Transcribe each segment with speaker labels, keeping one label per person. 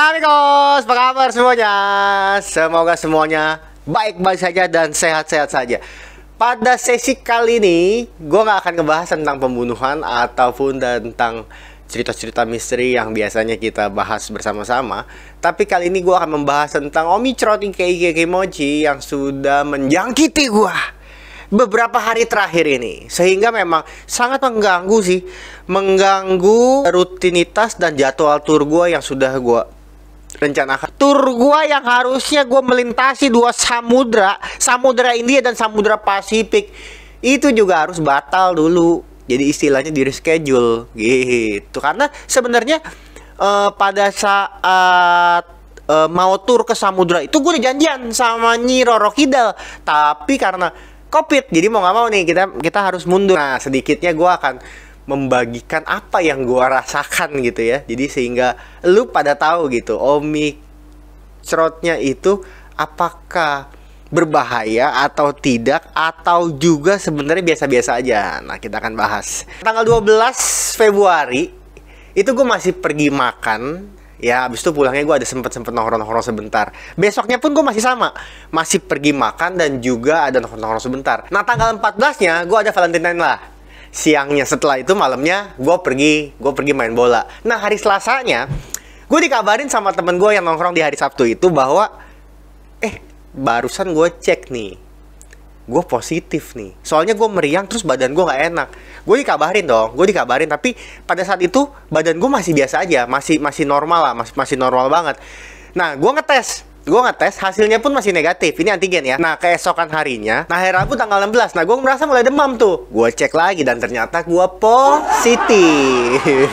Speaker 1: amigos, apa kabar semuanya? Semoga semuanya baik-baik saja dan sehat-sehat saja. Pada sesi kali ini, gue gak akan ngebahas tentang pembunuhan ataupun tentang cerita-cerita misteri yang biasanya kita bahas bersama-sama. Tapi kali ini gue akan membahas tentang Omicron Ike Kimochi yang sudah menjangkiti gue beberapa hari terakhir ini, sehingga memang sangat mengganggu sih, mengganggu rutinitas dan jadwal tur gue yang sudah gue rencanakan. Tur gue yang harusnya gue melintasi dua samudra, Samudra India dan Samudra Pasifik, itu juga harus batal dulu. Jadi istilahnya di reschedule gitu. Karena sebenarnya pada saat mau tur ke samudra itu gue udah janjian sama Nyi Roro Kidal, tapi karena COVID, jadi mau nggak mau nih kita harus mundur. Nah, sedikitnya gue akan membagikan apa yang gue rasakan gitu ya. Jadi sehingga lu pada tahu gitu, Omicronnya itu apakah berbahaya atau tidak, atau juga sebenarnya biasa-biasa aja. Nah, kita akan bahas. Tanggal 12 Februari itu gue masih pergi makan. Ya, abis itu pulangnya gue ada sempet nongkrong sebentar. Besoknya pun gue masih sama, masih pergi makan dan juga ada nongkrong sebentar. Nah, tanggal 14-nya gue ada Valentine lah. Siangnya setelah itu malamnya gue pergi main bola. Nah, hari Selasanya gue dikabarin sama temen gue yang nongkrong di hari Sabtu itu bahwa barusan gue cek nih, gue positif nih. Soalnya gue meriang terus badan gue gak enak. Gue dikabarin, tapi pada saat itu badan gue masih biasa aja, masih normal lah, masih normal banget. Nah, gue ngetes, hasilnya pun masih negatif. Ini antigen ya. Nah, keesokan harinya, nah hari Rabu tanggal 16, nah gue merasa mulai demam tuh. Gue cek lagi dan ternyata gue positif.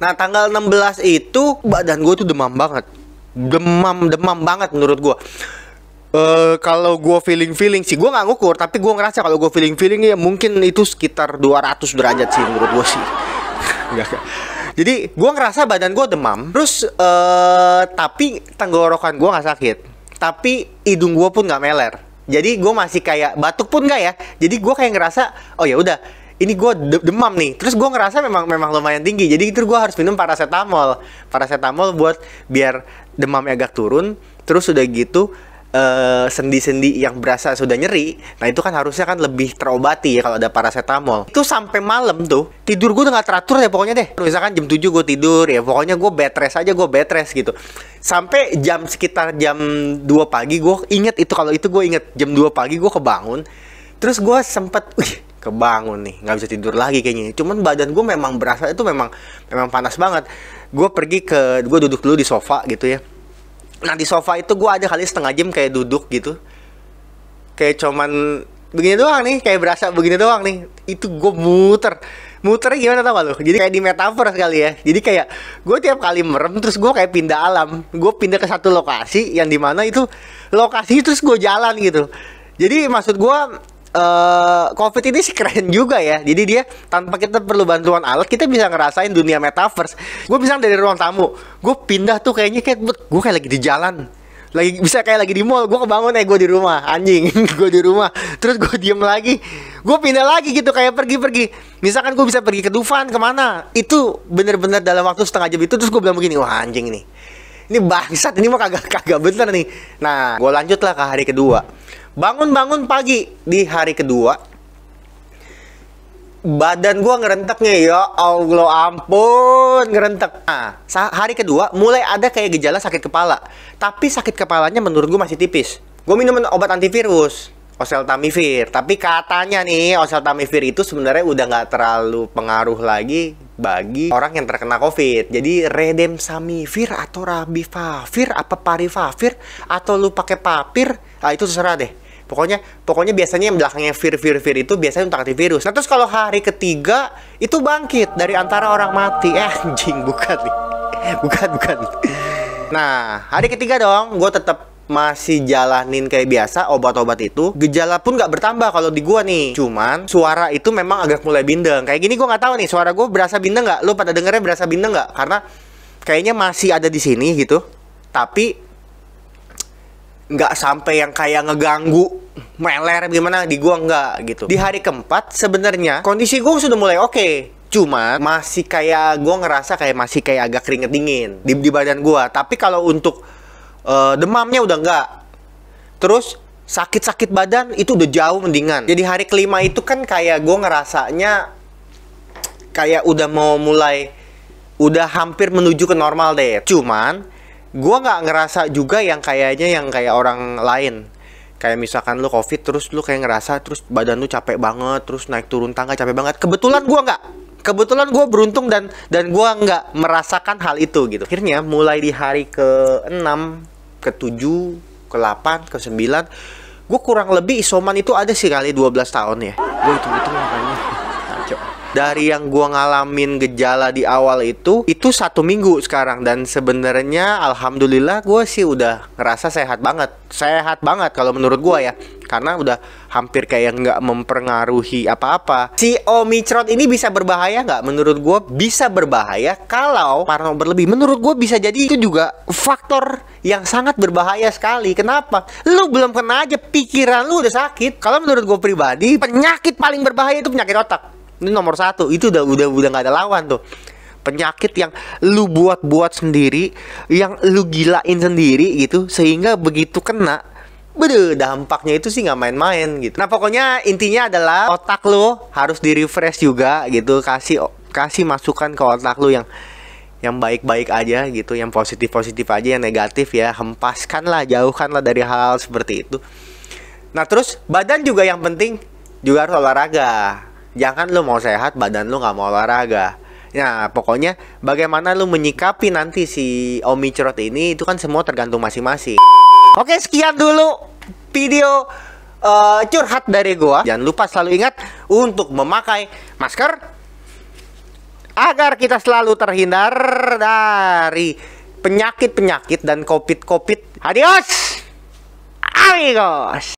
Speaker 1: Nah, tanggal 16 itu badan gue tuh demam banget. Demam banget menurut gue. Kalau gue feeling sih, gue nggak ngukur, tapi gue ngerasa kalau gue feeling ya mungkin itu sekitar 200 derajat sih menurut gue sih. Enggak. Jadi gue ngerasa badan gue demam, terus tapi tenggorokan gue nggak sakit, tapi hidung gue pun nggak meler. Jadi gue masih kayak batuk pun nggak ya. Jadi gue kayak ngerasa, oh ya udah, ini gue demam nih. Terus gue ngerasa memang lumayan tinggi. Jadi itu gue harus minum paracetamol buat biar demamnya agak turun. Terus udah gitu, sendi-sendi yang berasa sudah nyeri, nah itu kan harusnya kan lebih terobati ya kalau ada paracetamol. Itu sampai malam tuh tidur gue udah gak teratur ya pokoknya deh. Misalkan jam 7 gue tidur ya, pokoknya gue bed rest gitu. Sampai sekitar jam 2 pagi gue inget itu, kalau itu gue inget jam 2 pagi gue kebangun. Terus gue sempet kebangun nih, nggak bisa tidur lagi kayaknya. Cuman badan gue memang berasa itu memang panas banget. Gue duduk dulu di sofa gitu ya. Nah, di sofa itu gue ada kali setengah jam kayak duduk gitu, kayak cuman begini doang nih, kayak berasa begini doang nih. Itu gue muternya gimana tau gak lo? Jadi kayak di metaverse kali ya. Jadi kayak gue tiap kali merem terus gue kayak pindah alam. Gue pindah ke satu lokasi yang dimana itu lokasi terus gue jalan gitu. Jadi maksud gue COVID ini sih keren juga ya. Jadi dia tanpa kita perlu bantuan alat, kita bisa ngerasain dunia metaverse. Gue bisa dari ruang tamu, gue pindah tuh kayaknya gue kayak lagi di jalan, bisa kayak lagi di mall. Gue kebangun gue di rumah, anjing. Gue di rumah, terus gue diem lagi, gue pindah lagi gitu, kayak pergi. Misalkan gue bisa pergi ke Dufan kemana, itu bener-bener dalam waktu setengah jam itu. Terus gue bilang begini, wah anjing nih, ini bangsat, ini mah kagak bener nih. Nah, gue lanjut lah ke hari kedua. Bangun pagi di hari kedua, badan gue ngerenteknya, ya Allah ampun, ngerentek. Nah, hari kedua mulai ada kayak gejala sakit kepala. Tapi sakit kepalanya menurut gue masih tipis. Gue minum obat antivirus, oseltamivir. Tapi katanya nih, oseltamivir itu sebenarnya udah nggak terlalu pengaruh lagi bagi orang yang terkena COVID. Jadi redemsamivir atau rabifavir apa parivavir atau lu pakai papir, itu terserah deh. Pokoknya biasanya yang belakangnya vir itu biasanya untuk antivirus. Nah, terus kalau hari ketiga itu bangkit dari antara orang mati. Anjing, bukan nih. Bukan. Nah, hari ketiga dong, gue tetap masih jalanin kayak biasa obat-obat itu. Gejala pun nggak bertambah kalau di gue nih. Cuman suara itu memang agak mulai bindeng. Kayak gini gue nggak tahu nih, suara gue berasa bindeng nggak? Lu pada dengernya berasa bindeng nggak? Karena kayaknya masih ada di sini gitu. Tapi nggak sampai yang kayak ngeganggu meler gimana di gua, nggak gitu. Di hari keempat sebenarnya kondisi gua sudah mulai oke. Cuma masih kayak gue ngerasa kayak masih kayak agak keringet dingin di badan gue. Tapi kalau untuk demamnya udah enggak. Terus sakit-sakit badan itu udah jauh mendingan. Jadi hari kelima itu kan kayak gue ngerasanya kayak udah mau mulai, udah hampir menuju ke normal deh. Cuman gue nggak ngerasa juga yang kayaknya yang kayak orang lain. Kayak misalkan lu covid terus lu kayak ngerasa terus badan lu capek banget, terus naik turun tangga capek banget. Kebetulan gue nggak. Kebetulan gue beruntung dan gue nggak merasakan hal itu gitu. Akhirnya mulai di hari ke-6, ke-7, ke-8, ke-9, gue kurang lebih isoman itu ada sih kali 12 tahun ya. Gue hitung-hitung makanya kacau. Dari yang gue ngalamin gejala di awal itu 1 minggu sekarang. Dan sebenarnya alhamdulillah gue sih udah ngerasa sehat banget. Sehat banget kalau menurut gue ya. Karena udah hampir kayak nggak mempengaruhi apa-apa. Si Omicron ini bisa berbahaya nggak? Menurut gue bisa berbahaya kalau parno berlebih. Menurut gue bisa jadi itu juga faktor yang sangat berbahaya sekali. Kenapa? Lu belum kena aja pikiran lu udah sakit. Kalau menurut gue pribadi, penyakit paling berbahaya itu penyakit otak. Ini nomor 1. Itu udah nggak ada lawan tuh. Penyakit yang lu buat sendiri, yang lu gilain sendiri gitu, sehingga begitu kena, dampaknya itu sih nggak main-main gitu. Nah pokoknya intinya adalah otak lu harus di-refresh juga gitu. Kasih masukan ke otak lu yang baik-baik aja gitu, yang positif-positif aja, yang negatif ya hempaskanlah, jauhkanlah dari hal seperti itu. Nah terus badan juga yang penting juga harus olahraga. Jangan lu mau sehat, badan lu nggak mau olahraga. Nah pokoknya bagaimana lu menyikapi nanti si Omicron ini, itu kan semua tergantung masing-masing. Oke, sekian dulu video curhat dari gua. Jangan lupa selalu ingat untuk memakai masker agar kita selalu terhindar dari penyakit-penyakit dan COVID. Adios, amigos.